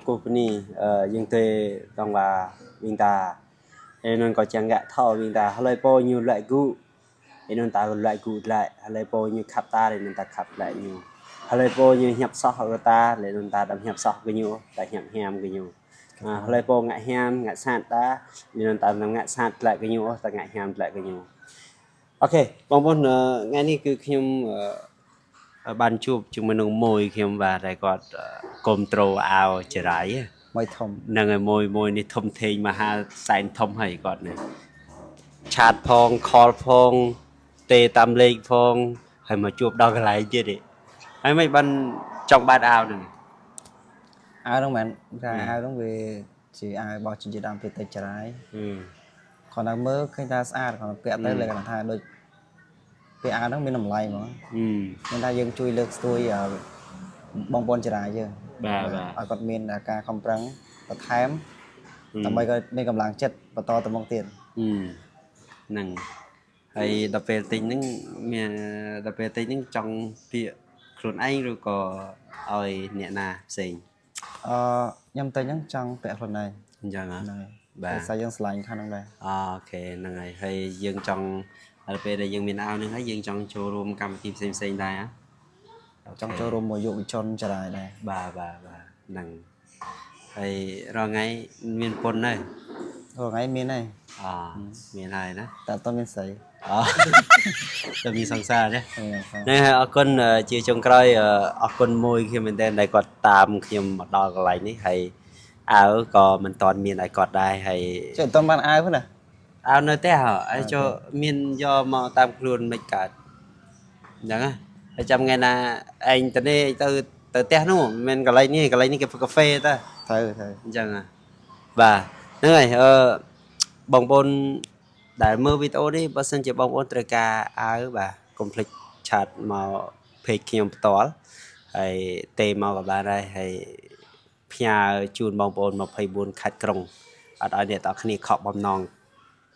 cô ni nhưng tôi đang là mình ta nên có chẳng gạ thao mình ta hơi po nhiều loại gu nên ta loại gu lại hơi po như khắp ta nên ta khắp lại nhiều hơi po như nhập sọ của ta nên ta đâm nhập sọ cái nhiều ta nhập ham cái nhiều hơi po ngại ham ngại sạt ta nên ta làm ngại sạt lại cái nhiều ta ngại ham lại cái nhiều ok bong bóng ngayนี่คือខ្ញុំបានជួបជាមួយនឹងមួយខ្ញុំបាទតែគាត់គ្រប់ត្រូលអាវចរាយមួយធំនឹងឲ្យមួយនេះធំធេងមហាសែនធំហើយគាត់នេះឆាតផងខលផងទេតាមលេខផងហើយមកជួបដល់កន្លែងទៀតហើយមិនបានចង់បាត់អាវនឹង អាវហ្នឹងមិនថាអាវហ្នឹងវាជាអាវរបស់ជនជាតិដើមភាគតិចចរាយគាត់នៅមើលឃើញថាស្អាតគាត់ពាក់ទៅលើគាត់ថាដូចពាក់អាវហ្នឹងមានតម្លៃហ្មងមានថាយើងជួយលើកស្ទួយបងប្អូនចរាយយើងបាទឲ្យគាត់មានការខំប្រឹងបន្ថែមដើម្បីគាត់មានកម្លាំងចិត្តបន្តទៅមុខទៀតហ្នឹងហើយដល់ពេលទិញហ្នឹងមានដល់ពេលទិញហ្នឹងចង់ពាក្យខ្លួនឯងឬក៏ឲ្យអ្នកណាផ្សេងខ្ញុំទិញហ្នឹងចង់ពាក់ខ្លួនឯងអញ្ចឹងហ៎បាទតែយើងឆ្លាញ់ខាងហ្នឹងដែរអូខេហ្នឹងហើយយើងចង់ដល់ពេលដែលយើងមានអាវហ្នឹងហើយយើងចង់ចូលរួមកម្មវិធីផ្សេងដែរចង់ចូលរួមមួយយុវជនចរាយដែរបាទហ្នឹងហើយរាល់ថ្ងៃមានពុនហើយរាល់ថ្ងៃមានហើយមានហើយណាតែអត់មានស្រីតែមានសង្សារណាហ្នឹងហើយអរគុណជាចុងក្រោយអរគុណមួយខ្ញុំមែនតើដែលគាត់តាមខ្ញុំមកដល់កន្លែងនេះហើយអាវក៏មិនតាន់មានឲ្យគាត់ដែរហើយចុះអត់បានអាវទេណាអាវនៅផ្ទះហើយចូលមានយកមកតាមខ្លួនមិនកើតអញ្ចឹងហើយចាំថ្ងៃណាឯងទៅនេះទៅផ្ទះនោះមិនកន្លែងនេះគេកាហ្វេតើត្រូវអញ្ចឹងបាទហ្នឹងហើយបងប្អូនដែលមើលវីដេអូនេះបើសិនជាបងប្អូនត្រូវការអាវបាទកុំភ្លេចឆាតមក page ខ្ញុំផ្ទាល់ហើយទេមកក៏បានដែរហើយផ្ញើជូនបងប្អូន24ខេត្តក្រុងអត់ឲ្យអ្នកទាំងគ្នាខកបំណង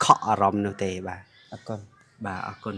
ខកអារម្មណ៍នោះទេបាទអរគុណបាទអរគុណ